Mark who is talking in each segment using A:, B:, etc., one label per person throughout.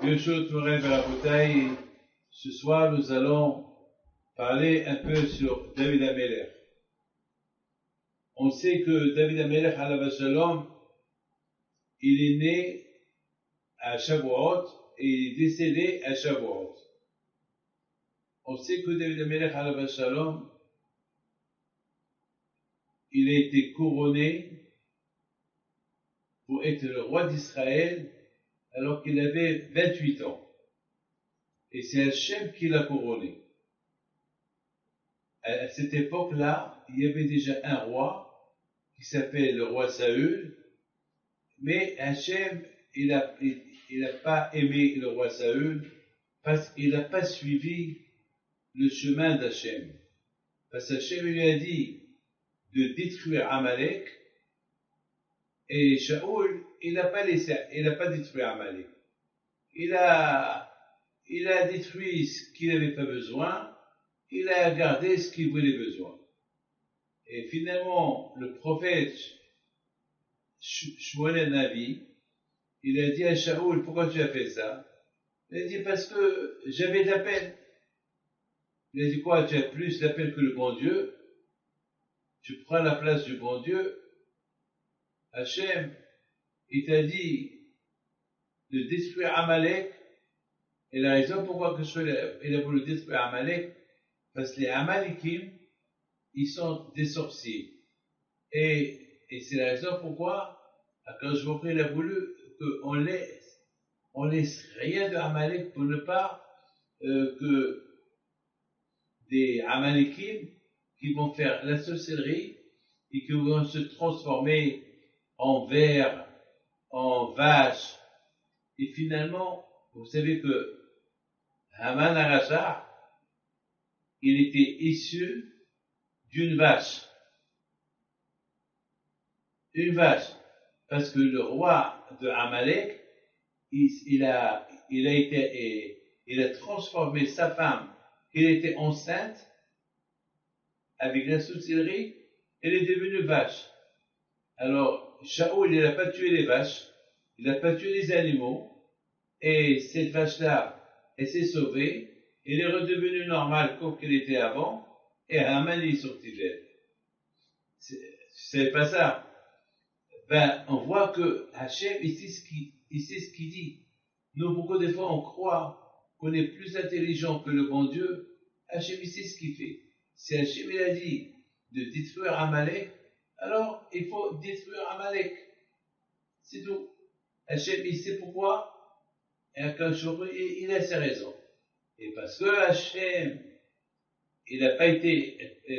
A: Birshut Moren Barabotai, ce soir nous allons parler un peu sur David HaMelech. On sait que David HaMelech alav shalom, il est né à Shavuot et il est décédé à Shavuot. On sait que David HaMelech alav shalom, il a été couronné pour être le roi d'Israël alors qu'il avait 28 ans. Et c'est Hachem qui l'a couronné. À cette époque-là, il y avait déjà un roi qui s'appelle le roi Saül, mais Hachem, il n'a pas aimé le roi Saül parce qu'il n'a pas suivi le chemin d'Hachem. Parce qu'Hachem lui a dit de détruire Amalek, et Shaoul, il n'a pas détruit Amalek. Il a détruit ce qu'il n'avait pas besoin, il a gardé ce qu'il voulait besoin. Et finalement, le prophète Shmuel Navi, il a dit à Shaoul, pourquoi tu as fait ça? Il a dit, parce que j'avais de la peine. Il a dit, quoi, tu as plus de la peine que le bon Dieu? Tu prends la place du bon Dieu? Hachem, il t'a dit de détruire Amalek, et la raison pourquoi il a voulu détruire Amalek, parce que les Amalekim, ils sont des sorciers. Et c'est la raison pourquoi, quand je vous prie, il a voulu qu'on laisse rien de Amalek pour ne pas que des Amalekim qui vont faire la sorcellerie et qui vont se transformer en vers, en vaches. Et finalement, vous savez que Haman Arachar, il était issu d'une vache. Une vache. Parce que le roi de Amalek, il a transformé sa femme, qui était enceinte, avec la sorcellerie, elle est devenue vache. Alors, Shaoul, il n'a pas tué les vaches, il n'a pas tué les animaux, et cette vache-là, elle s'est sauvée, elle est redevenue normale comme qu'elle était avant, et Haman est sorti d'elle. C'est pas ça. Ben, on voit que Hachem, il sait ce qu'il dit. Nous, beaucoup de fois, on croit qu'on est plus intelligent que le bon Dieu. Hachem, il sait ce qu'il fait. Si Hachem, il a dit de détruire Amalek, alors il faut détruire Amalek. C'est tout. Hachem, il sait pourquoi. Et il a ses raisons. Et parce que Hachem, il n'a pas été,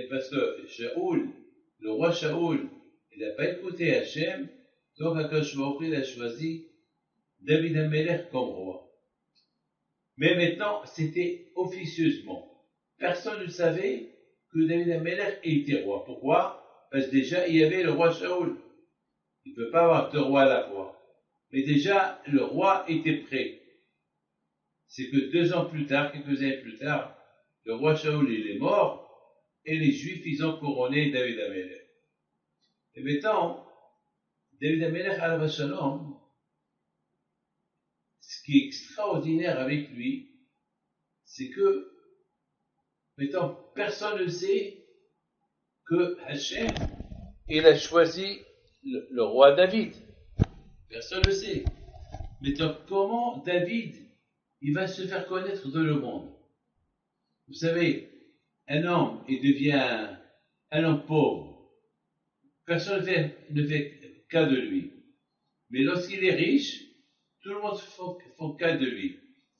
A: parce que Shaoul, le roi Shaoul, il n'a pas écouté Hachem, donc Akash Baruch Hu, il a choisi David HaMelech comme roi. Mais maintenant, c'était officieusement. Personne ne savait que David HaMelech était roi. Pourquoi? Parce que déjà, il y avait le roi Shaoul. Il ne peut pas avoir deux rois à la fois. Mais déjà, le roi était prêt. C'est que 2 ans plus tard, quelques années plus tard, le roi Shaoul, il est mort, et les Juifs, ils ont couronné David HaMelech. Et maintenant, David HaMelech alav shalom, ce qui est extraordinaire avec lui, c'est que, maintenant, personne ne sait que Hachem, il a choisi le roi David. Personne ne sait. Maintenant, comment David, il va se faire connaître dans le monde? Vous savez, un homme, il devient un homme pauvre. Personne ne fait cas de lui. Mais lorsqu'il est riche, tout le monde fait cas de lui.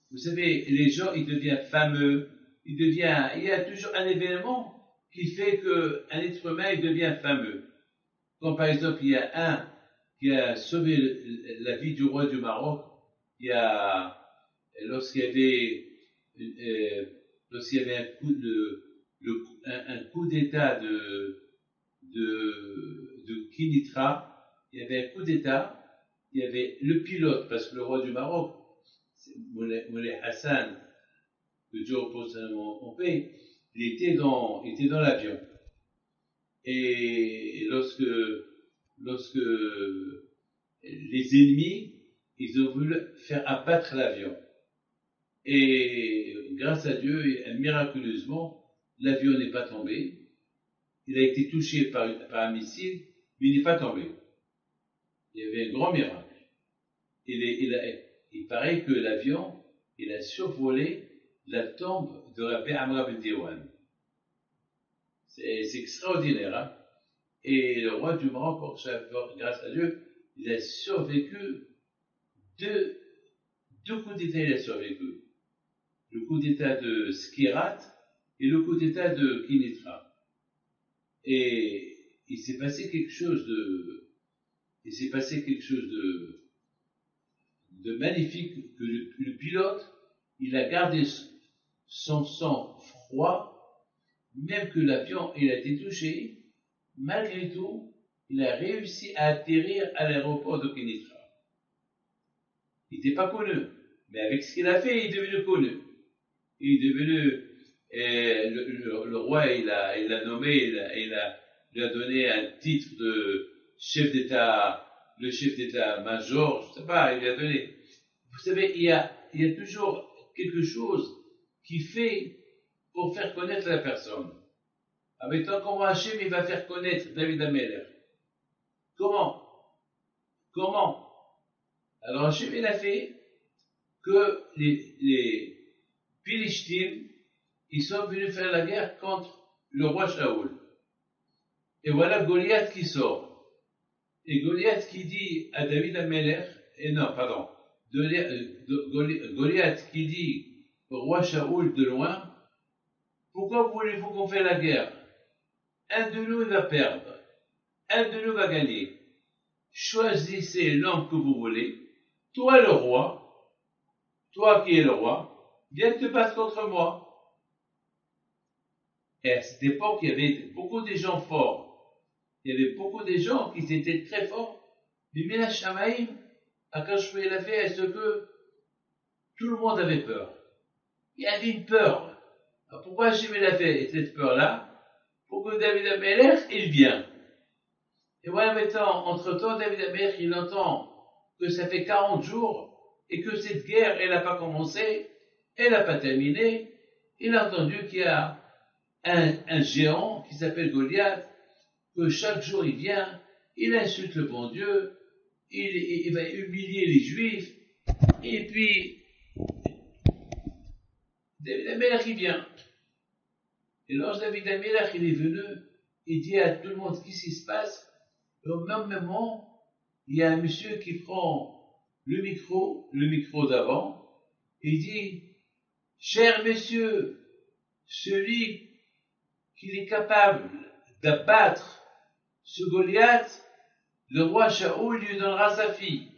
A: Vous savez, les gens, ils deviennent fameux. Il y a toujours un événement qui fait qu'un être humain, il devient fameux. Comme par exemple, il y a un qui a sauvé la vie du roi du Maroc. Lorsqu'il y avait un coup d'État de Kinitra, il y avait un coup d'État, il y avait le pilote, parce que le roi du Maroc, Moulay Hassan, que Dieu repose en paix, il était dans l'avion. Et lorsque les ennemis, ils ont voulu faire abattre l'avion. Et grâce à Dieu, miraculeusement, l'avion n'est pas tombé. Il a été touché par un missile, mais il n'est pas tombé. Il y avait un grand miracle. Il paraît que l'avion, il a survolé la tombe de Rabbi Amra ben Diwan. C'est extraordinaire, hein? Et le roi du Maroc, grâce à Dieu, il a survécu deux coups d'État, il a survécu. Le coup d'État de Skirat et le coup d'État de Kinitra. Et il s'est passé quelque chose de magnifique, que le pilote, il a gardé son sang froid, même que l'avion, il a été touché, malgré tout, il a réussi à atterrir à l'aéroport de Kinitra. Il n'était pas connu, mais avec ce qu'il a fait, il est devenu connu. Il est devenu, le roi, il l'a nommé, il a donné un titre de chef d'État, le chef d'État-major, je sais pas, il lui a donné. Vous savez, il y a toujours quelque chose qui fait pour faire connaître la personne. Avec tant comment Hachem, il va faire connaître David Ameller. Comment? Alors Hachem, il a fait que les Philistines, ils sont venus faire la guerre contre le roi Shaoul. Et voilà Goliath qui sort. Et Goliath qui dit à David Ameller, Goliath qui dit au roi Shaoul de loin, pourquoi voulez-vous qu'on fasse la guerre? Un de nous va perdre, un de nous va gagner. Choisissez l'homme que vous voulez, toi le roi, toi qui es le roi, viens te battre contre moi. Et à cette époque, il y avait beaucoup de gens forts. Il y avait beaucoup de gens qui étaient très forts. Mais Mina Shamaïm, Akash il a fait à ce que tout le monde avait peur. Il y avait une peur. Alors pourquoi Hachem il a fait cette peur-là? Pour que David Ameller, il vient. Et voilà maintenant, entre-temps, David Ameller, il entend que ça fait 40 jours et que cette guerre, elle n'a pas commencé, elle n'a pas terminé. Il a entendu qu'il y a un géant qui s'appelle Goliath, que chaque jour il vient, il insulte le bon Dieu, il va humilier les Juifs, et puis David Ameller il vient. Et lorsque David Ameller il est venu, il dit à tout le monde qu'est-ce qui se passe. Et au même moment, il y a un monsieur qui prend le micro d'avant, et il dit, cher monsieur, celui qui est capable d'abattre ce Goliath, le roi Shaoul lui donnera sa fille.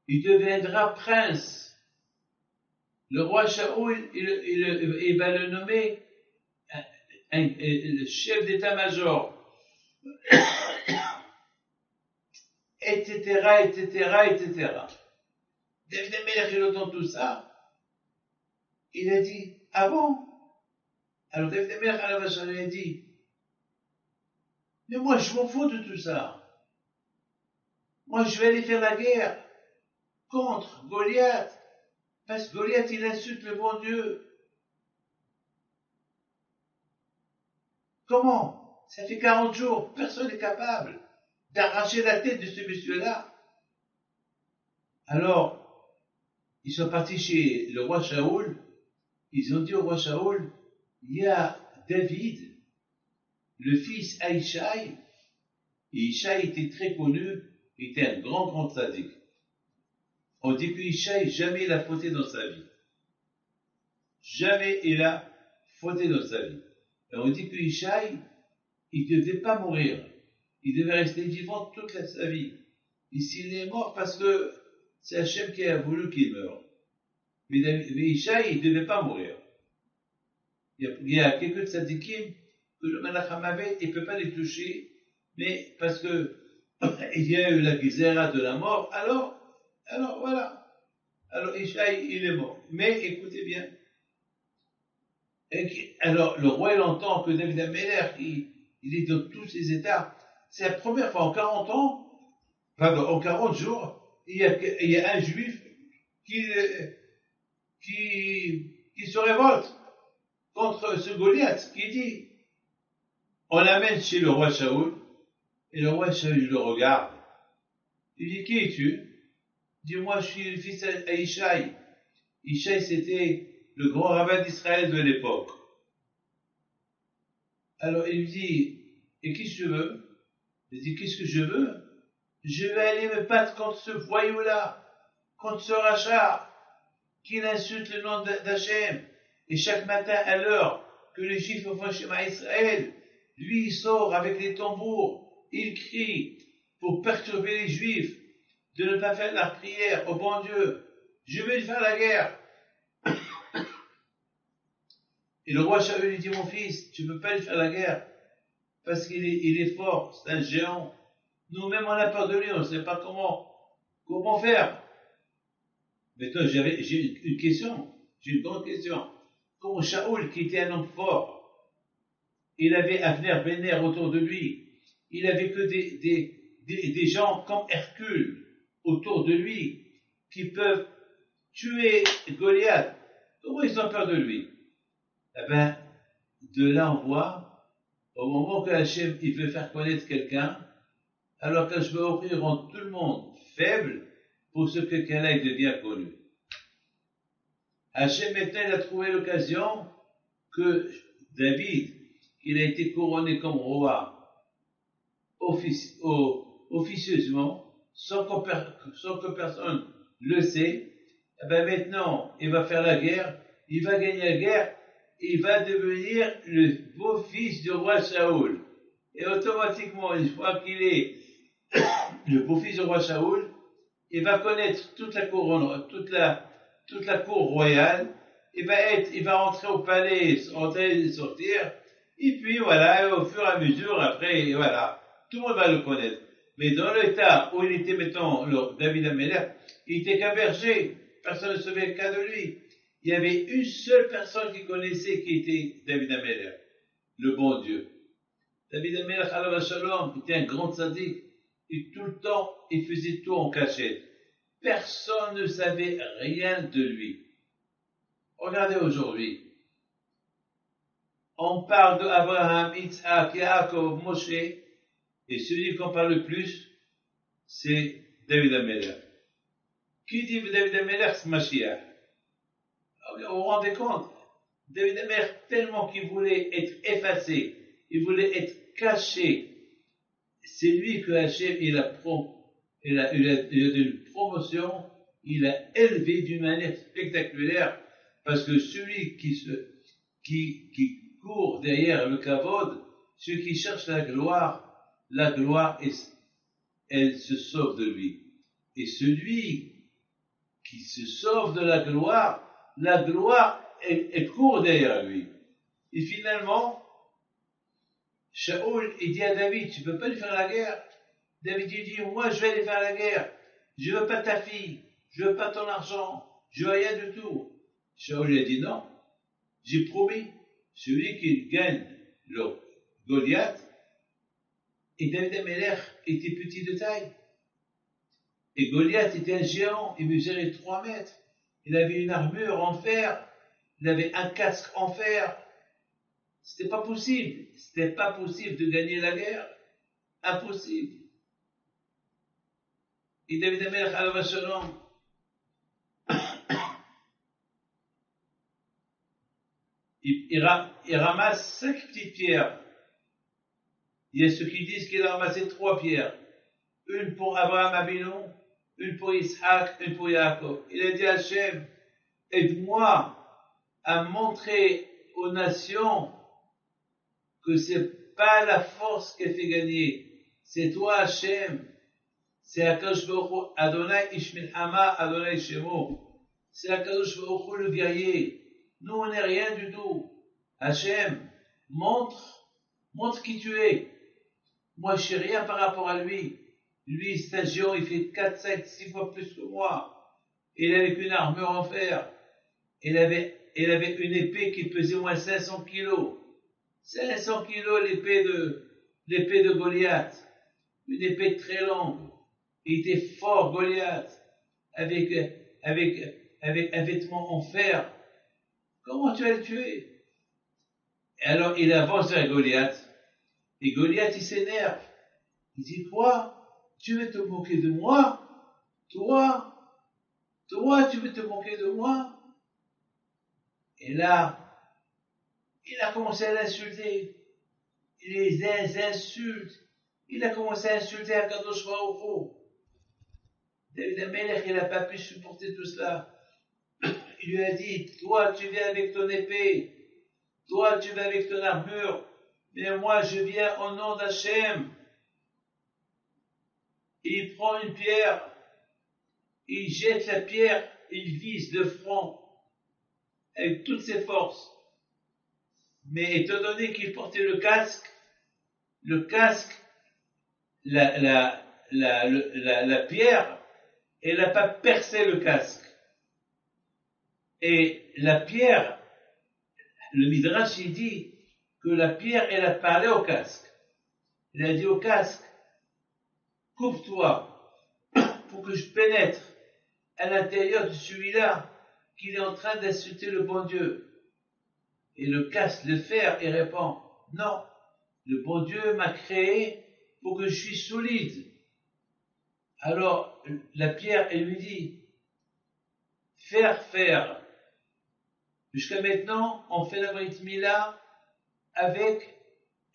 A: Il deviendra prince. Le roi Shaoul, il va le nommer le chef d'état-major, etc. David Ameller, il entend tout ça. Il a dit, ah bon? Alors David Ameller, il a dit, mais moi, je m'en fous de tout ça. Moi, je vais aller faire la guerre contre Goliath. Parce que Goliath, il insulte le bon Dieu. Comment? Ça fait 40 jours, personne n'est capable d'arracher la tête de ce monsieur-là. Alors, ils sont partis chez le roi Shaoul. Ils ont dit au roi Shaoul, il y a David, le fils Aïchaï. Et Ishaï était très connu, il était un grand tzaddik. On dit que Ishaï, jamais il a fauté dans sa vie. Jamais il a fauté dans sa vie. Et on dit que Ishaï, il ne devait pas mourir. Il devait rester vivant toute sa vie. Et s'il est mort, parce que c'est Hachem qui a voulu qu'il meure. Mais Ishaï, il ne devait pas mourir. Il y a quelques tzaddikim que le Malacham avait, il ne peut pas les toucher, mais parce que il y a eu la gizera de la mort, alors voilà. Alors Ishaï, il est mort. Mais écoutez bien. Alors le roi, il entend que David Ameller, il est dans tous ses états. C'est la première fois en 40 ans, en 40 jours, il y a un juif qui, qui se révolte contre ce Goliath, qui dit, on l'amène chez le roi Shaoul, et le roi Shaoul le regarde. Il dit, qui es-tu? Il dit, moi je suis le fils d'Aïchaï. Ishaï, c'était le grand rabbin d'Israël de l'époque. Alors il lui dit, et qu'est-ce que tu veux? Il dit, qu'est-ce que je veux? Je vais aller me battre contre ce voyou-là, contre ce rachat, qui insulte le nom d'Hachem. Et chaque matin, à l'heure que les Juifs font Shema Israël, lui, il sort avec les tambours, il crie pour perturber les Juifs, de ne pas faire la prière au bon Dieu. Je vais lui faire la guerre. Et le roi Shaul lui dit, mon fils, tu ne peux pas lui faire la guerre, parce qu'il est fort, c'est un géant. Nous-mêmes, on a peur de lui, on ne sait pas comment faire. Mais toi, j'ai une question, j'ai une grande question. Comment Shaoul, qui était un homme fort, il avait Avner Béner autour de lui, il avait que des gens comme Hercule autour de lui, qui peuvent tuer Goliath. Comment ils ont peur de lui? Eh bien, de là on voit, au moment que Hachem il veut faire connaître quelqu'un, alors que je veux offrir rend tout le monde faible pour ce que quelqu'un devient connu. Hachem maintenant il a trouvé l'occasion que David, il a été couronné comme roi officieusement, sans que personne le sait. Eh bien maintenant, il va faire la guerre, il va gagner la guerre, il va devenir le beau-fils du roi Shaoul. Et automatiquement, une fois qu'il est le beau-fils du roi Shaoul, il va connaître toute la couronne, toute la cour royale, il va rentrer au palais, rentrer et sortir, et puis voilà, au fur et à mesure, après, voilà, tout le monde va le connaître. Mais dans l'état où il était, mettons, David Améler, il était qu'un berger, personne ne savait qu'un de lui. Il y avait une seule personne qui connaissait qui était David Améler, le bon Dieu. David Améler, alayhi shalom, était un grand sadique, et tout le temps, il faisait tout en cachette. Personne ne savait rien de lui. Regardez aujourd'hui. On parle d'Abraham, Yitzhak, Yaakov, Moshe, et celui qu'on parle le plus, c'est David Améler. Qui dit David Améler, c'est Mashiach. Vous vous rendez compte? David Améler, tellement qu'il voulait être effacé, il voulait être caché. C'est lui que Hachem, il a donné une promotion, il a élevé d'une manière spectaculaire, parce que celui qui court derrière le kavod, celui qui cherche la gloire, elle se sauve de lui. Et celui qui se sauve de la gloire, elle court derrière lui. Et finalement, Shaoul, il dit à David, tu ne peux pas lui faire la guerre. David, il dit, moi, je vais aller faire la guerre. Je ne veux pas ta fille. Je ne veux pas ton argent. Je veux rien du tout. Shaoul lui a dit, non. J'ai promis. Celui qui gagne le Goliath, et David Améler était petit de taille. Et Goliath était un géant. Il mesurait 3 mètres. Il avait une armure en fer. Il avait un casque en fer. C'était pas possible. C'était pas possible de gagner la guerre. Impossible. Et David Améler, alayhi shalom, il ramasse 5 petites pierres. Il y a ceux qui disent qu'il a ramassé 3 pierres. Une pour Abraham Avinu, une pour Isaac, une pour Yaakov. Il a dit à Hachem, aide-moi à montrer aux nations que c'est pas la force qui fait gagner. C'est toi, Hachem. C'est Akadosh Baruch Hu, Adonai Ishmilhama, Adonai Shemo. C'est Akadosh Baruch Hu, le guerrier. Nous, on n'est rien du tout. Hachem, montre qui tu es. Moi, je sais rien par rapport à lui. Lui, c'est un géant, il fait 4, 5, 6 fois plus que moi. Il avait une armure en fer. Il avait une épée qui pesait au moins 500 kilos. 500 kilos l'épée de Goliath. Une épée très longue. Il était fort, Goliath, avec, avec un vêtement en fer. Comment tu vas le tuer? Et alors, il avance vers Goliath. Et Goliath, il s'énerve. Il dit, quoi? Tu veux te moquer de moi? Toi, tu veux te moquer de moi? Et là, il a commencé à l'insulter. Il les insulte. Il a commencé à insulter Akadosh Baruch Hu. David Amelech, il n'a pas pu supporter tout cela. Il lui a dit, toi, tu viens avec ton épée. Toi, tu vas avec ton armure. Mais moi, je viens au nom d'Hachem. Il prend une pierre. Il jette la pierre. Il vise le front avec toutes ses forces. Mais étant donné qu'il portait le casque, la pierre, elle n'a pas percé le casque. Et la pierre, le Midrash, il dit que la pierre, elle a parlé au casque. Il a dit au casque, coupe-toi pour que je pénètre à l'intérieur de celui-là qui est en train d'insulter le bon Dieu. Et le casque, le fer, il répond, non, le bon Dieu m'a créé pour que je suis solide. Alors, la pierre, elle lui dit, faire. Jusqu'à maintenant, on fait la Brit Mila avec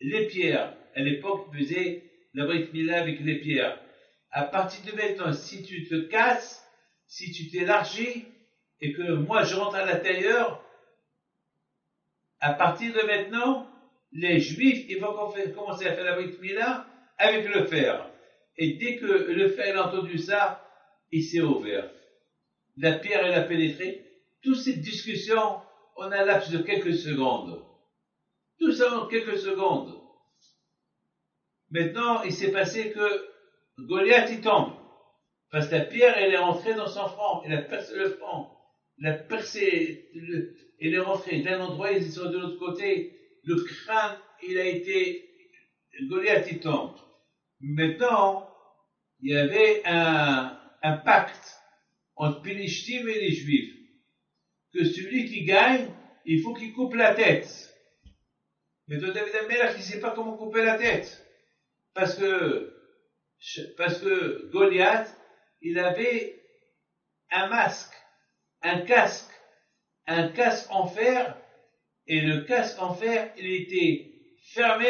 A: les pierres. À l'époque, on faisait la Brit Mila avec les pierres. À partir de maintenant, si tu te casses, si tu t'élargis, et que moi je rentre à l'intérieur, à partir de maintenant, les Juifs, ils vont commencer à faire la Brit Mila avec le fer. Et dès que le fer a entendu ça, il s'est ouvert. La pierre, elle a pénétré. Toute cette discussion, on a un laps de quelques secondes. Tout ça en quelques secondes. Maintenant, il s'est passé que Goliath, il tombe. Parce que la pierre, elle est rentrée dans son front. Elle a percé le front. Elle a percé, elle est rentrée d'un endroit, ils sont de l'autre côté. Le crâne, il a été, Goliath, il tombe. Maintenant, il y avait un pacte entre Pélichtim et les Juifs. Que celui qui gagne, il faut qu'il coupe la tête. Mais David Amelech, il ne sait pas comment couper la tête. Parce que Goliath, il avait un masque, un casque en fer, et le casque en fer, il était fermé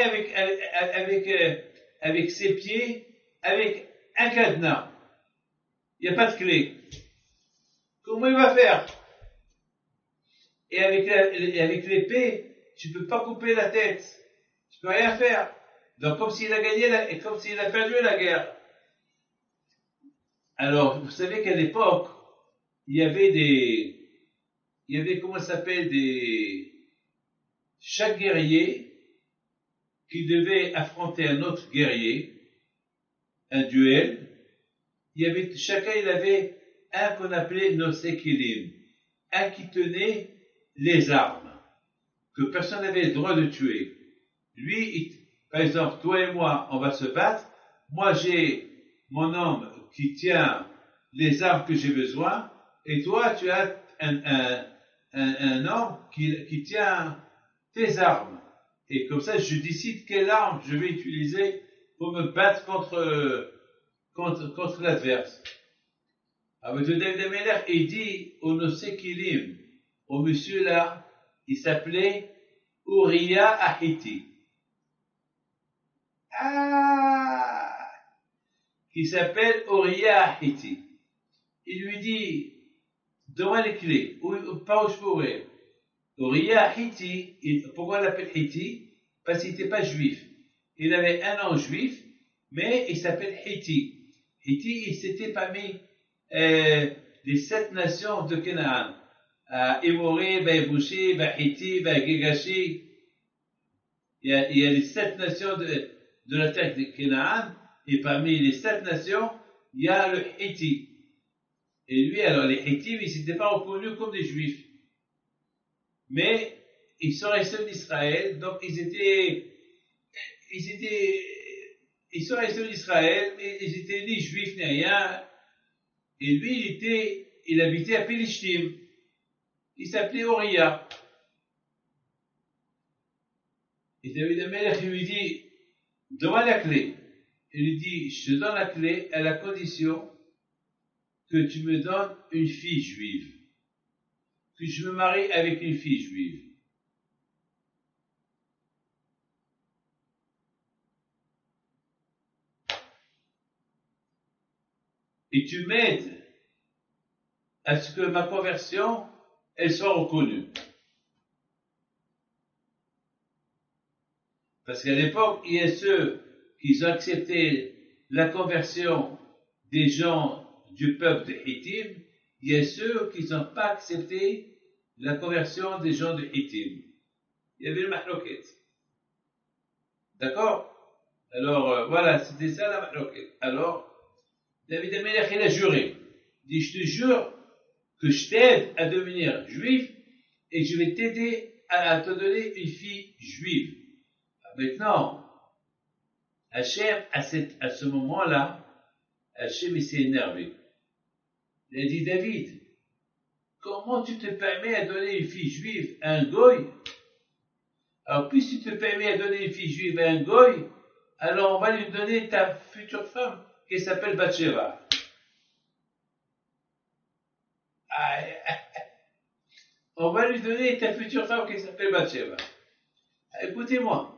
A: avec ses pieds, avec un cadenas. Il n'y a pas de clé. Comment il va faire? Et avec l'épée, tu peux pas couper la tête. Tu peux rien faire. Donc, comme s'il a gagné et comme s'il a perdu la guerre. Alors, vous savez qu'à l'époque, il y avait, comment ça s'appelle, chaque guerrier qui devait affronter un autre guerrier, un duel, chacun il avait un qu'on appelait Nosekilim, un qui tenait les armes, que personne n'avait le droit de tuer. Lui, par exemple, toi et moi, on va se battre. Moi, j'ai mon homme qui tient les armes que j'ai besoin, et toi, tu as un homme qui tient tes armes. Et comme ça, je décide quelle arme je vais utiliser pour me battre contre l'adverse. Alors, David Amelech, il dit au Nosekilim, au monsieur là, il s'appelait Uriah Ahiti. Qui s'appelle Uriah Ahiti. Il lui dit, donne-moi les clés, pas où je peux ouvrir. Uriah Ahiti, pourquoi on l'appelle Hiti? Parce qu'il n'était pas juif. Il avait un nom juif, mais il s'appelle Hiti. Hiti, c'était parmi les 7 nations de Canaan. Émoré, Yébouchi, Hiti, Gigashi. Il y a les 7 nations de la terre de Canaan, et parmi les 7 nations, il y a le Hiti. Et lui, alors, les Hittites, ils n'étaient pas reconnus comme des Juifs. Mais, ils sont restés en Israël, donc ils étaient ils sont restés en Israël, mais ils étaient ni juifs ni rien. Et lui, il habitait à Pélishtim. Il s'appelait Oria. Et David Amelech lui dit, donne-moi la clé. Il lui dit, je te donne la clé à la condition que tu me donnes une fille juive. Que je me marie avec une fille juive. Et tu m'aides à ce que ma conversion, elle soit reconnue. Parce qu'à l'époque, il y a ceux qui ont accepté la conversion des gens du peuple de Hittim, il y a ceux qui n'ont pas accepté la conversion des gens de Hittim. Il y avait le mahloket. D'accord? Alors, voilà, c'était ça la mahloket. Alors, David Amelech, il a juré. Il dit, je te jure que je t'aide à devenir juif et je vais t'aider à te donner une fille juive. Maintenant, Hachem, à ce moment-là, Hachem, il s'est énervé. Il a dit, David, comment tu te permets à donner une fille juive à un goy? Alors, puisque tu te permets à donner une fille juive à un goy, alors on va lui donner ta future femme, qui s'appelle Bathsheba. On va lui donner ta future femme qui s'appelle Bathsheba. Écoutez-moi.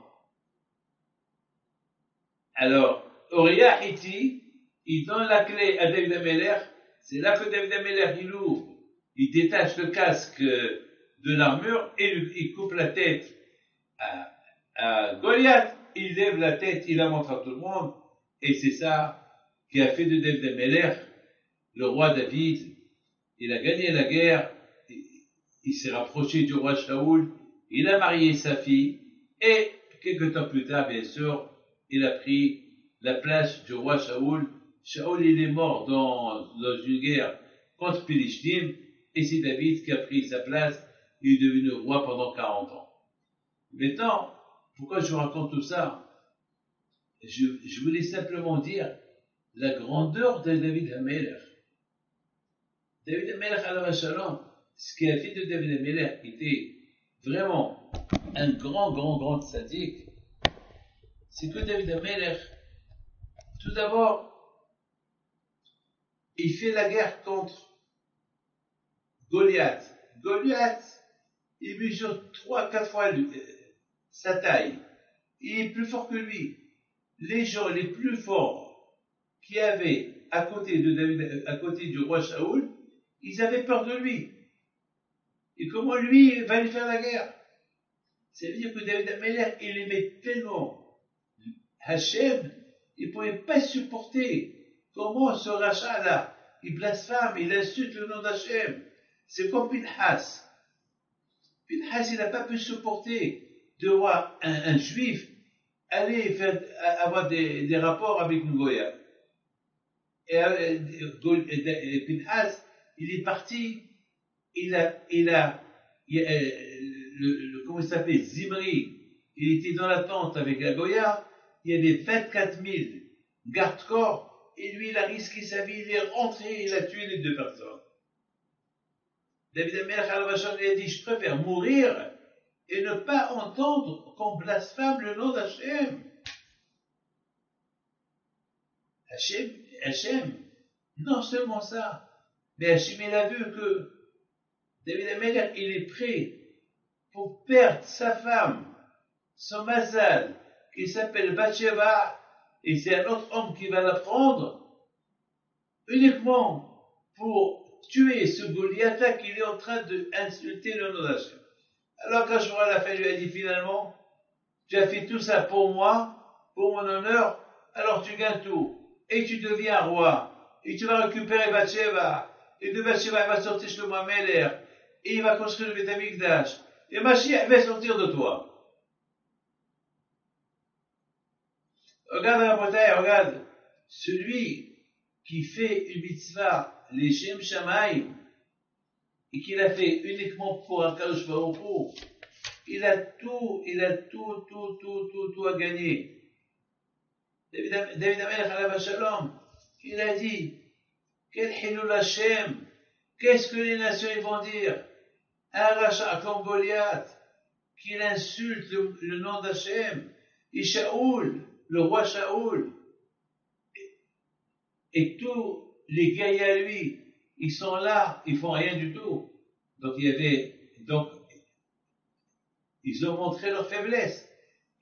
A: Alors, Uriah Hitti, il donne la clé à David Amelech. C'est là que David Amelech, il ouvre, il détache le casque de l'armure et il coupe la tête à Goliath. Il lève la tête, il la montre à tout le monde. Et c'est ça qui a fait de David Amelech le roi David. Il a gagné la guerre. Il s'est rapproché du roi Shaoul. Il a marié sa fille. Et quelques temps plus tard, bien sûr, il a pris la place du roi Shaoul. Shaoul, il est mort dans une guerre contre Philistine, et c'est David qui a pris sa place. Il est devenu roi pendant 40 ans. Maintenant, pourquoi je vous raconte tout ça? Je voulais simplement dire la grandeur de David Amelech. David Amelech, alayhi shalom, ce qui a fait de David Amelech était vraiment un grand sadique, c'est que David Amelech, tout d'abord, il fait la guerre contre Goliath. Goliath, il mesure 3-4 fois sa taille. Il est plus fort que lui. Les gens les plus forts qu'il y avait à côté de David, à côté du roi Shaoul, ils avaient peur de lui. Et comment lui va aller faire la guerre? Ça veut dire que David Amelech, il aimait tellement Hachem, il ne pouvait pas supporter comment ce rachat-là, il blasphème, il insulte le nom d'Hachem. C'est comme Pinhas. Pinhas, il n'a pas pu supporter de voir un juif aller avoir des rapports avec une goya. Et Pinhas, il est parti, comment il s'appelle, Zimri, il était dans la tente avec la goya, il y avait 24 000 gardes-corps, et lui, il a risqué sa vie, il est rentré, il a tué les 2 personnes. David Amelech il a dit, je préfère mourir et ne pas entendre qu'on blasphème le nom d'Hachem. Hachem, non seulement ça, mais Hachem, il a vu que David Amelech, il est prêt pour perdre sa femme, son mazal, qui s'appelle Bathsheba, et c'est un autre homme qui va la prendre, uniquement pour tuer ce Goliath-là qu'il est en train d'insulter le nom d'Hachem. Alors quand Joël a fait, lui a dit finalement, tu as fait tout ça pour moi, pour mon honneur, alors tu gagnes tout. Et tu deviens roi. Et tu vas récupérer Bathsheba. Et de Bathsheba, il va sortir Shlomo Amelech. Et il va construire le Beth Amikdash. Et Mashiach va sortir de toi. Regarde la bataille, regarde. Celui qui fait une mitzvah, les Shem Shamaim, et qu'il a fait uniquement pour Akadosh Baruch Hu, il a tout à gagner. David Amelech alav shalom, il a dit, quel Hilul Hashem, qu'est-ce que les nations ils vont dire? Un rachat comme Goliath, qu'il insulte le nom d'Hachem, et Shaoul, le roi Shaoul, et tous les guerriers à lui, ils sont là, ils font rien du tout. Donc ils ont montré leur faiblesse.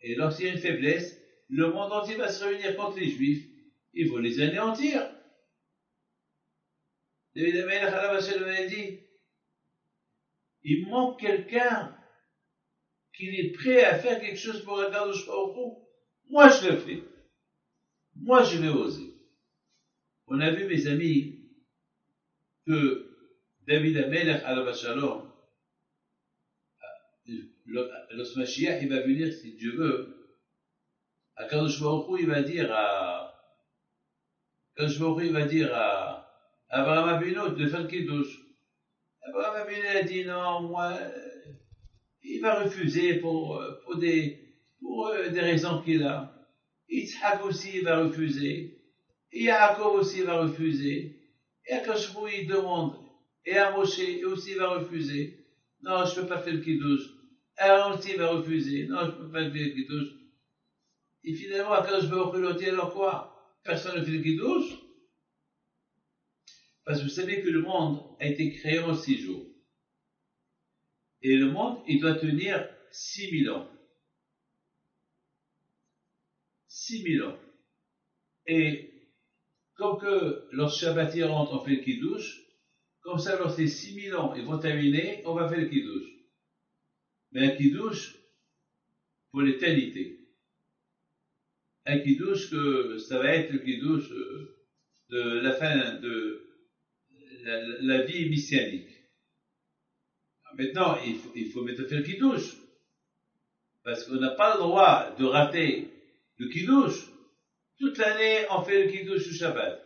A: Et lorsqu'il y a une faiblesse, le monde entier va se réunir contre les Juifs, ils vont les anéantir. David Amelech alav shalom a dit, il manque quelqu'un qui est prêt à faire quelque chose pour Akadosh Baruch Hu. Moi je le fais. Moi je vais oser. On a vu, mes amis, que David Amelech alav shalom, lorsque Mashiach il va venir, si Dieu veut, Akadosh Baruch Hu il va dire à Abraham Avinu de faire le kiddush. Abraham Avinu a dit non, moi, il va refuser pour des raisons qu'il a. Yitzhak aussi il va refuser. Et Yaakov aussi il va refuser. Et Akadosh Baruch Hu il demande. Et à Moshe aussi il va refuser. Non, je ne peux pas faire le kiddush. Aaron aussi il va refuser. Non, je ne peux pas faire le kiddush. Et finalement, Akadosh Baruch Hu leur dit alors quoi? Personne ne fait le kiddush? Parce que vous savez que le monde a été créé en 6 jours. Et le monde, il doit tenir 6000 ans. 6000 ans. Et comme que lorsque Shabbat y rentre, on fait le kiddush, comme ça, lorsque ces 6000 ans ils vont terminer, on va faire le kiddush. Mais un kiddush pour l'éternité. Un kiddush que ça va être le kiddush de la fin de la vie messianique. Maintenant, il faut mettre faire le kiddush. Parce qu'on n'a pas le droit de rater le kiddush. Toute l'année, on fait le kiddush au Shabbat.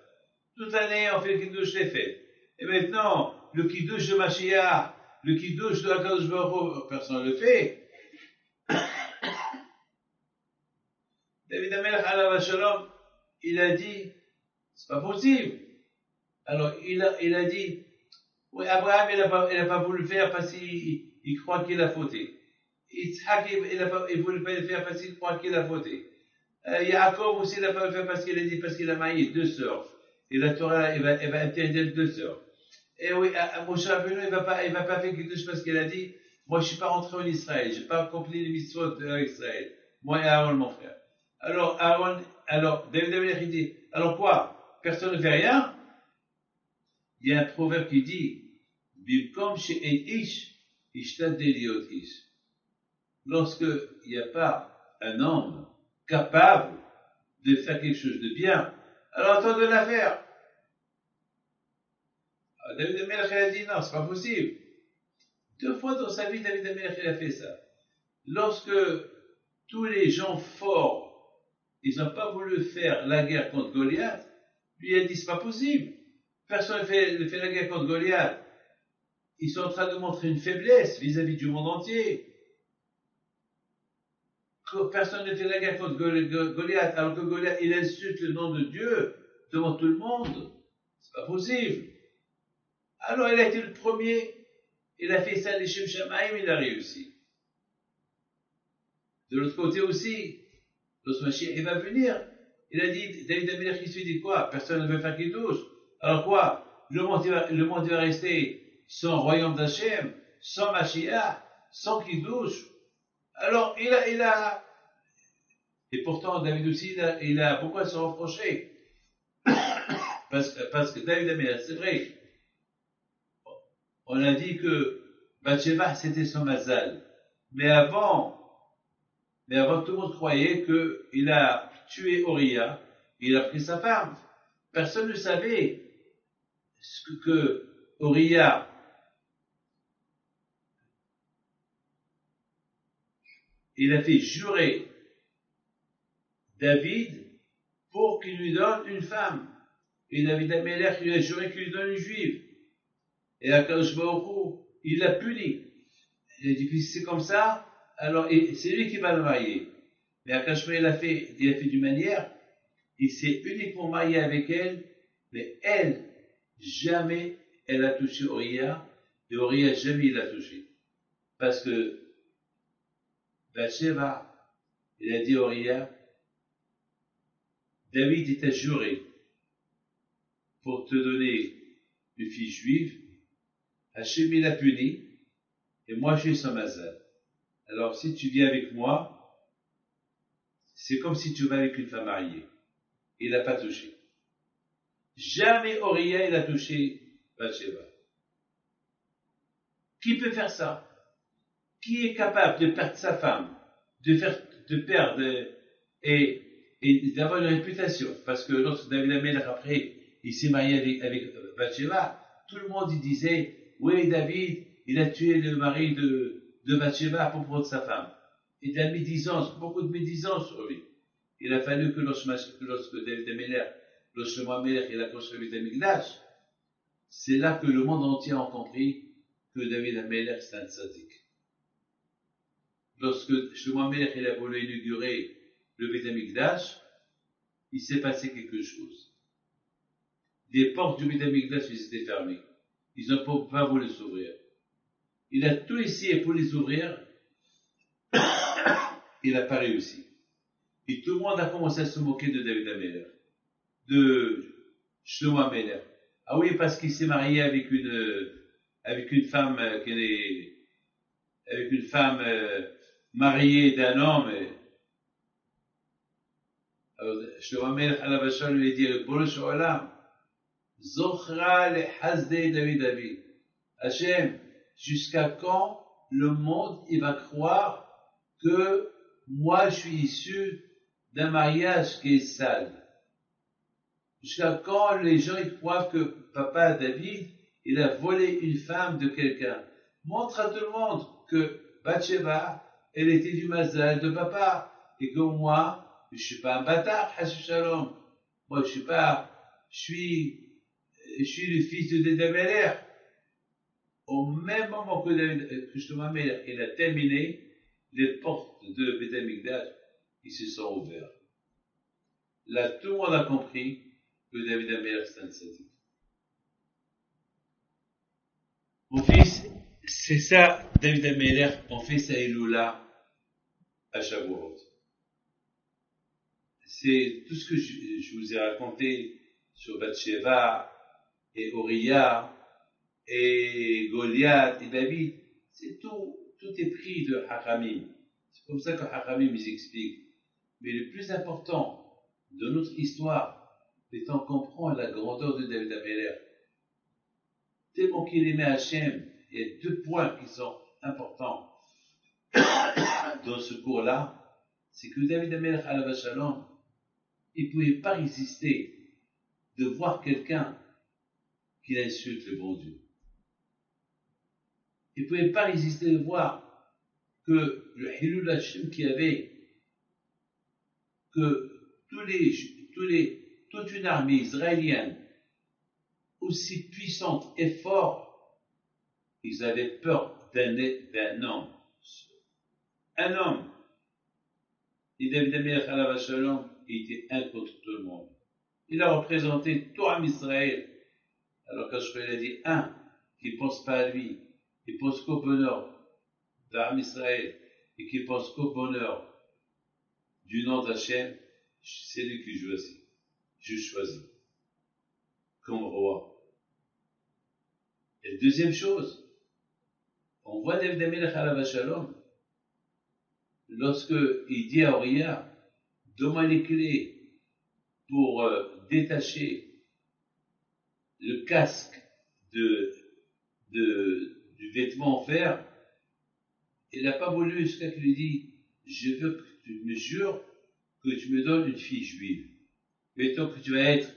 A: Toute l'année, on fait le kiddush les fêtes. Et maintenant, le kiddush de Mashiach, le kiddush de Akadosh Baruch Hu, personne ne le fait. David Amelech alav shalom, il a dit, c'est pas possible. Alors, il a dit, oui, Abraham, il n'a pas voulu le faire parce qu'il croit qu'il a fauté. Yitzhak, il voulait pas le faire parce qu'il croit qu'il a fauté. Yaakov aussi, il n'a pas le fait parce qu'il a marié 2 sœurs. Et la Torah, elle va interdire 2 sœurs. Et oui, Moshe Rabbeinu, il va pas faire quelque chose parce qu'il a dit, moi, je suis pas rentré en Israël, j'ai pas accompli les mitzvot d'Israël. Moi et Aaron, mon frère. Alors, David Amelech, il dit, alors quoi? Personne ne fait rien? Il y a un proverbe qui dit, Bimkom she'en ish, ishtadel liot ish. Lorsque il n'y a pas un homme capable de faire quelque chose de bien, alors attends de la faire. David Amelech a dit non, c'est pas possible. 2 fois dans sa vie, David Amelech a fait ça. Lorsque tous les gens forts, ils n'ont pas voulu faire la guerre contre Goliath, lui a dit c'est pas possible. Personne ne fait la guerre contre Goliath. Ils sont en train de montrer une faiblesse vis-à-vis du monde entier. Personne ne fait la guerre contre Goliath, alors que Goliath, il insulte le nom de Dieu devant tout le monde. C'est pas possible. Alors il a été le premier, il a fait ça, les Shem Shamaim, il a réussi. De l'autre côté aussi, lorsque Mashiach va venir, il a dit, David Amelech, il se dit quoi? Personne ne veut faire kiddush. Alors quoi? Le monde va rester sans royaume d'Hachem, sans Mashiach, sans kiddush. Alors et pourtant David aussi, il a beaucoup à se reprocher. Parce que David Amelech, c'est vrai, on a dit que Bathsheba c'était son mazal. Mais avant tout le monde croyait qu'il a tué Uriah, il a pris sa femme. Personne ne savait que Uriah, il a fait jurer David pour qu'il lui donne une femme. Et David Amelech, il a juré qu'il lui donne une juive. Et Akadosh Baruch Hu, il l'a puni. Il a dit que si c'est comme ça, alors c'est lui qui va le marier. Mais Akadosh Baruch Hu, il a fait d'une manière Il s'est uniquement marié avec elle, mais elle, jamais elle a touché Uriah, et Uriah jamais il l'a touché. Parce que Bathsheba, il a dit à Uriah, David il t'a juré pour te donner une fille juive, Hachem il l'a puni, et moi j'ai son mazal. Alors si tu viens avec moi, c'est comme si tu vas avec une femme mariée. Il n'a pas touché. Jamais Uriah il a touché Bathsheba. Qui peut faire ça? Qui est capable de perdre sa femme, de perdre et d'avoir une réputation? Parce que lorsque David Amelech après, il s'est marié avec Bathsheba, tout le monde il disait, oui, David, il a tué le mari de Bathsheba pour prendre sa femme. Et de la médisance, beaucoup de médisance sur lui. Il a fallu que lorsque David Amelech, lorsque Amelech, il a construit le Mikdash, c'est là que le monde entier a compris que David Amelech c'est un tzaddik. Lorsque Shlomo Amelech il a voulu inaugurer le Beth Amikdash, il s'est passé quelque chose. Les portes du Beth Amikdash étaient fermées. Ils n'ont pas voulu s'ouvrir. Il a tout essayé pour les ouvrir. Il n'a pas réussi. Et tout le monde a commencé à se moquer de David Amelech, de Shlomo Amelech. Ah oui, parce qu'il s'est marié avec une femme avec une femme mariée d'un homme. Alors, Shlomo Amelech à la vache lui a dit, Ribono shel olam, Zochra le Hasdei David. Hachem, jusqu'à quand le monde il va croire que moi je suis issu d'un mariage qui est sale? Jusqu'à quand les gens ils croient que papa David il a volé une femme de quelqu'un? Montre à tout le monde que Bathsheba elle était du mazal de papa et que moi je suis pas un bâtard, Hashem Shalom. Moi je suis le fils de David Amelech. Au même moment que Shlomo Amelech il a terminé, les portes de Beth Amikdash, ils se sont ouvertes. Là, tout le monde a compris que David Amelech c'est un tzaddik. Mon fils, c'est ça, David Amelech, on fait sa Iloula à Shavuot. C'est tout ce que je vous ai raconté sur Bathsheba et Uriah et Goliath et David. C'est tout est pris de Hachamim. C'est comme ça que Hachamim ils expliquent. Mais le plus important de notre histoire, c'est qu'on comprend la grandeur de David Amelech. Tellement qu'il aimait Hachem, il y a 2 points qui sont importants dans ce cours-là. C'est que David Amelech alav shalom, il ne pouvait pas résister de voir quelqu'un qui insulte le bon Dieu. Il ne pouvait pas résister de voir que le Hilul Hashem qu'il y avait, que toute une armée israélienne aussi puissante et forte, ils avaient peur d'un homme. Un homme. Et David Amelech alav shalom, il était un contre tout le monde. Il a représenté tout Am Israël. Alors quand je a dit un qui ne pense pas à lui, qui pense qu'au bonheur d'Am Israël et qui pense qu'au bonheur du nom d'Hachem, c'est lui qui choisit. Je choisis comme roi. Et deuxième chose, on voit David Amelech alav shalom, lorsque il dit à Uriah, donne-moi les clés pour détacher le casque du vêtement en fer, il n'a pas voulu jusqu'à qu'il lui dit, je veux que tu me jures que tu me donnes une fille juive. Mettons que tu vas être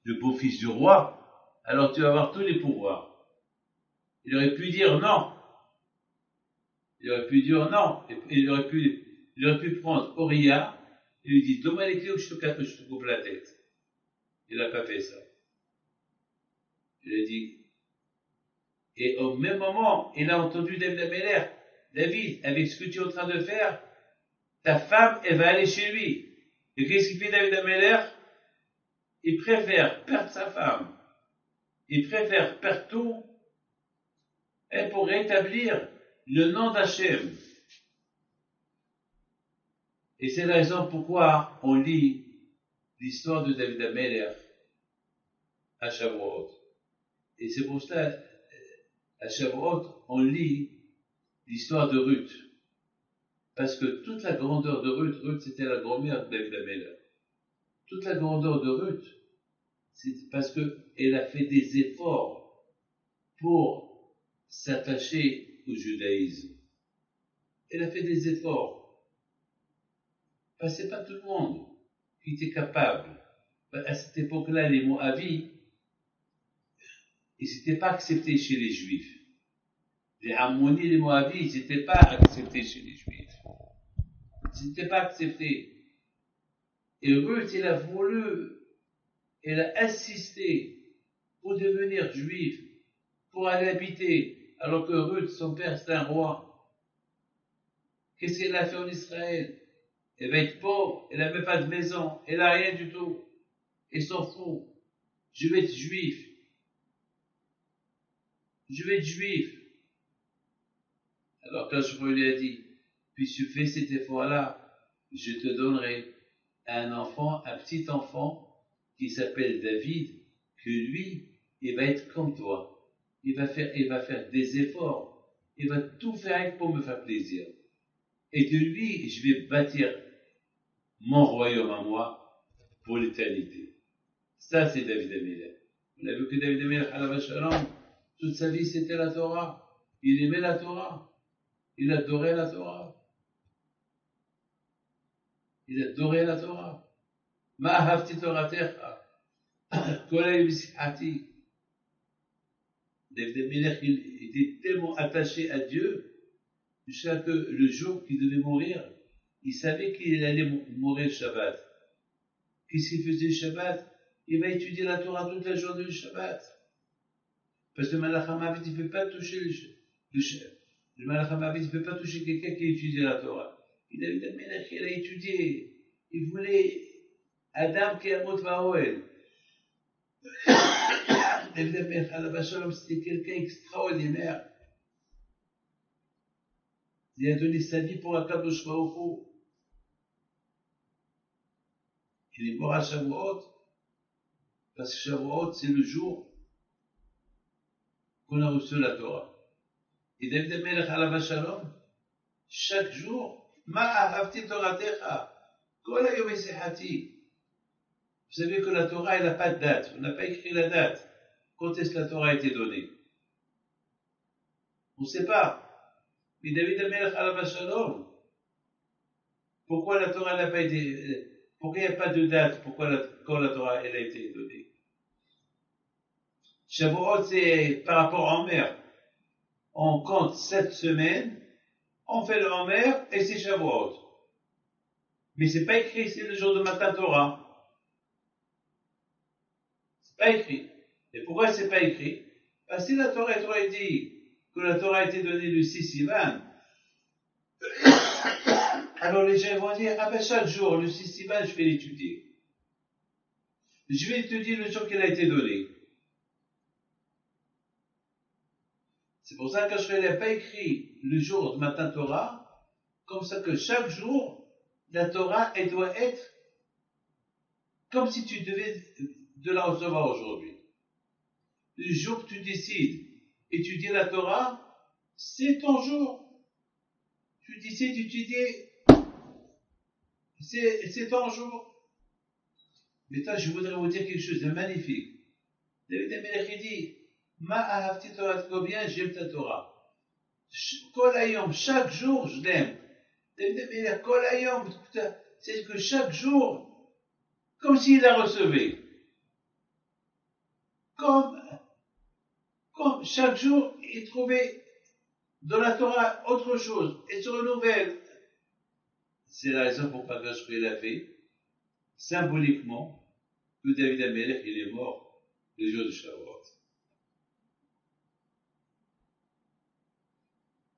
A: le beau-fils du roi, alors tu vas avoir tous les pouvoirs. Il aurait pu dire non. Il aurait pu dire non. Il aurait pu prendre Uriah et lui dire, donne-moi les clés ou je te coupe la tête. Il n'a pas fait ça. Il a dit, et au même moment, il a entendu David Amelech, David, avec ce que tu es en train de faire, ta femme, elle va aller chez lui. Et qu'est-ce qu'il fait David Amelech? il préfère perdre sa femme, il préfère perdre tout, et pour rétablir le nom d'Hachem. Et c'est la raison pourquoi on lit l'histoire de David Ameller à Shavuot. Et c'est pour ça, à Shavuot, on lit l'histoire de Ruth. Parce que toute la grandeur de Ruth c'était la grand-mère de David Ameller. Toute la grandeur de Ruth, c'est parce qu'elle a fait des efforts pour s'attacher au judaïsme. Elle a fait des efforts. Ben, c'est pas tout le monde qui était capable. Ben, à cette époque-là, les Moavis, ils n'étaient pas acceptés chez les Juifs. Les Ammonites, les Moavis, ils n'étaient pas acceptés chez les Juifs. Ils n'étaient pas acceptés. Et Ruth, elle a insisté pour devenir juif, pour aller habiter, alors que Ruth, son père, c'est un roi. Qu'est-ce qu'elle a fait en Israël? Elle va être pauvre, elle n'a même pas de maison, elle n'a rien du tout. Elle s'en fout. Je vais être juif. Je vais être juif. Alors quand je lui ai dit, puis tu fais cet effort-là, je te donnerai un enfant, un petit enfant, qui s'appelle David, que lui, il va être comme toi. Il va faire des efforts. Il va tout faire pour me faire plaisir. Et de lui, je vais bâtir mon royaume à moi pour l'éternité. Ça, c'est David Ameller. On a vu que David Ameller, Alav Shalom, toute sa vie, c'était la Torah. Il aimait la Torah. Il adorait la Torah. Il adorait la Torah. Ma ahavti toratecha. Kolay b'sihati. David Ameller, il était tellement attaché à Dieu, jusqu'à que le jour qu'il devait mourir, il savait qu'il allait mourir le Shabbat. Qu'est-ce qu'il faisait le Shabbat? Il va étudier la Torah toute la journée du Shabbat. Parce que le Malach HaMavet, il ne peut pas toucher le Malach HaMavet, il ne peut pas toucher quelqu'un qui étudie la Torah. Il a étudié. Il voulait Adam qui a mot Vaoel. David Ameller, Alav Shalom, c'était quelqu'un extraordinaire. Il a donné sa vie pour Akadosh Baruch Hu. Il est mort à Shavuot, parce que Shavuot, c'est le jour qu'on a reçu la Torah. Et David Ameller, Alav Shalom, chaque jour, Ma ahavti toratecha, kol hayom esehati. Vous savez que la Torah, elle n'a pas de date. On n'a pas écrit la date. Quand est-ce que la Torah a été donnée? On ne sait pas. Mais David Ameller, Alav Shalom, pourquoi la Torah n'a pas été, pourquoi il n'y a pas de date? Quand la Torah, elle a été donnée? Shavuot, c'est par rapport en mer. On compte 7 semaines, on fait le Homer et c'est Shavuot. Mais c'est pas écrit, c'est le jour de Matan Torah. C'est pas écrit. Et pourquoi c'est pas écrit? Parce que si la Torah dit que la Torah a été donnée le 6 Sivan, alors les gens vont dire, ah ben chaque jour, le 6 Sivan, je vais l'étudier. Je vais étudier le jour qu'elle a été donnée. C'est pour ça que je n'ai pas écrit le jour de Matan Torah, comme ça que chaque jour, la Torah, elle doit être comme si tu devais de la recevoir aujourd'hui. Le jour que tu décides étudier la Torah, c'est ton jour. Tu décides d'étudier, c'est ton jour. Mais toi, je voudrais vous dire quelque chose de magnifique. David Ameller dit, Ma ahavti Torah, combien j'aime ta Torah. Kol hayom, chaque jour, je l'aime. David Ameller, Kol hayom, c'est que chaque jour, comme s'il la recevait. Comme chaque jour, il trouvait dans la Torah autre chose, et se renouvelle. C'est la raison pour laquelle il a fait, symboliquement, que David Ameller, il est mort le jour de Shavuot.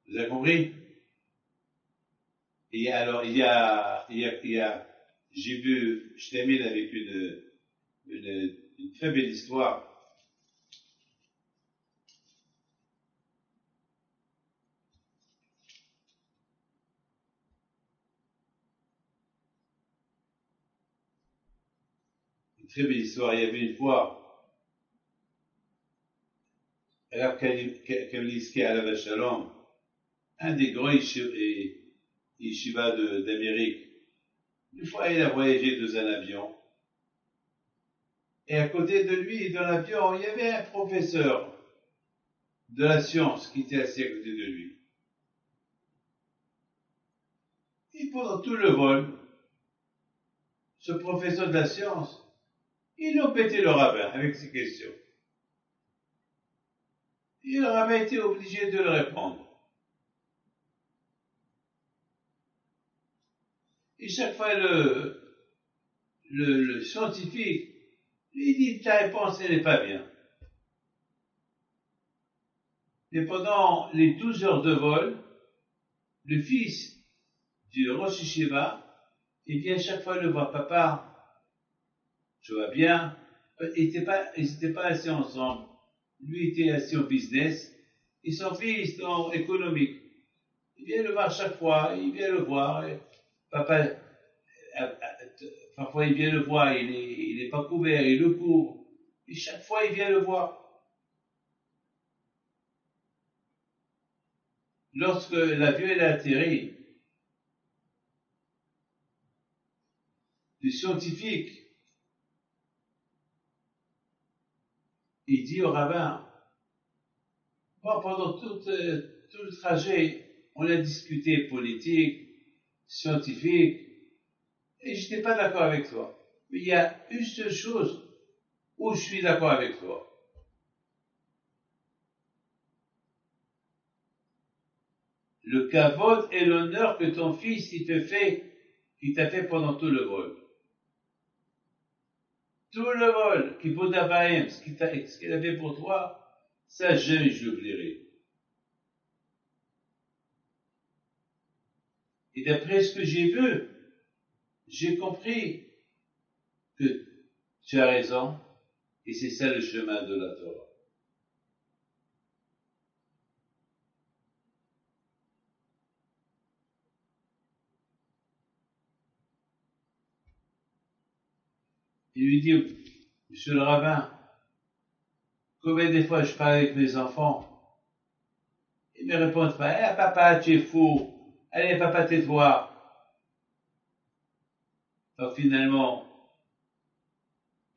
A: Vous avez compris? Et alors, j'ai vu, je termine avec une très belle histoire. Une très belle histoire. Il y avait une fois, Rav Kaminsky Alav Shalom, un des grands yeshivas d'Amérique. Une fois, il a voyagé dans un avion. Et à côté de lui, dans l'avion, il y avait un professeur de la science qui était assis à côté de lui. Et pendant tout le vol, ce professeur de la science, il embêtait le rabbin avec ses questions. Et le rabbin était obligé de le répondre. Et chaque fois, le scientifique lui dit, ta réponse, elle n'est pas bien. Et pendant les 12 heures de vol, le fils du Rosh Yeshiva, il vient chaque fois le voir, papa, je vois bien. Ils n'étaient pas assis ensemble. Lui était assis au business, et son fils dans économique. Il vient le voir chaque fois, il vient le voir. Et papa, parfois il vient le voir, il n'est pas couvert, il le couvre. Et chaque fois il vient le voir. Lorsque l'avion est atterri, le scientifique, il dit au rabbin, bon, pendant tout le trajet, on a discuté politique, scientifique, et je n'étais pas d'accord avec toi. Mais il y a une seule chose où je suis d'accord avec toi. Le kavod et l'honneur que ton fils il t'a fait pendant tout le vol. Tout le vol, qui vaut d'Abahem, ce qu'il a fait pour toi, ça jamais je l'oublierai. Et d'après ce que j'ai vu, j'ai compris que tu as raison, et c'est ça le chemin de la Torah. Il lui dit, monsieur le rabbin, combien de fois je parle avec mes enfants, ils me répondent pas, papa, tu es fou, allez papa, tais-toi. Donc finalement,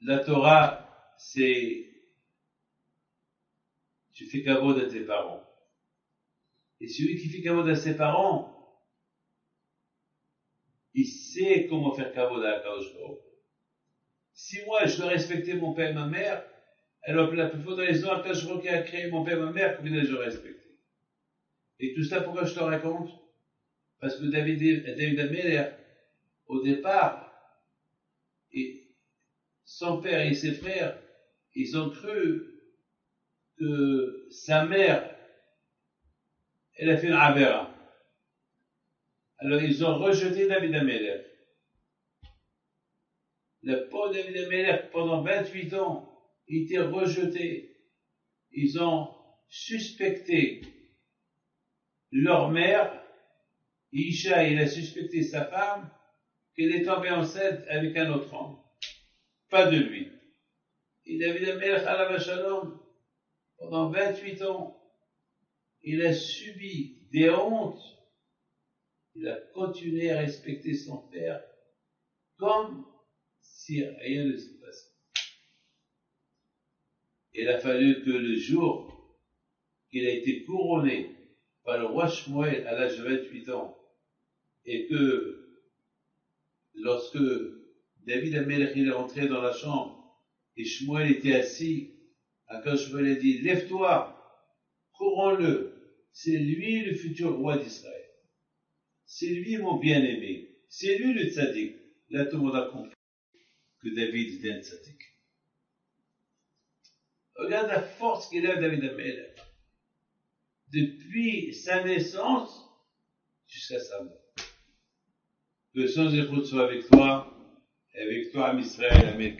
A: la Torah, c'est, tu fais kavod à tes parents. Et celui qui fait kavod à ses parents, il sait comment faire kavod à Akadosh Baruch. Si moi, je dois respecter mon père et ma mère, alors la plus faute dans les ans, Akadosh Baruch qui a créé mon père et ma mère, combien je respecter. Et tout ça, pourquoi je te raconte? Parce que David Ameller, au départ, et son père et ses frères, ils ont cru que sa mère, elle a fait une avera. Alors ils ont rejeté David Ameller. Le pauvre David Ameller, pendant 28 ans, il était rejeté. Ils ont suspecté leur mère, Isha, il a suspecté sa femme, qu'elle est tombée enceinte avec un autre homme. Pas de lui. Et David Ameller, Alav Shalom, pendant 28 ans, il a subi des hontes. Il a continué à respecter son père comme si rien ne s'est passé. Il a fallu que le jour qu'il a été couronné par le roi Shmuel à l'âge de 28 ans, et que lorsque David Amelech est rentré dans la chambre, et Shmuel était assis, quand Shmuel a dit, lève-toi, couronne-le, c'est lui le futur roi d'Israël. C'est lui mon bien-aimé. C'est lui le tzaddik. Là, tout le monde a compris que David est un tzaddik. Regarde la force qu'il a, David Amelech. Depuis sa naissance jusqu'à sa mort. Que son écoute soit avec toi, et avec toi, Am Israël, Amen.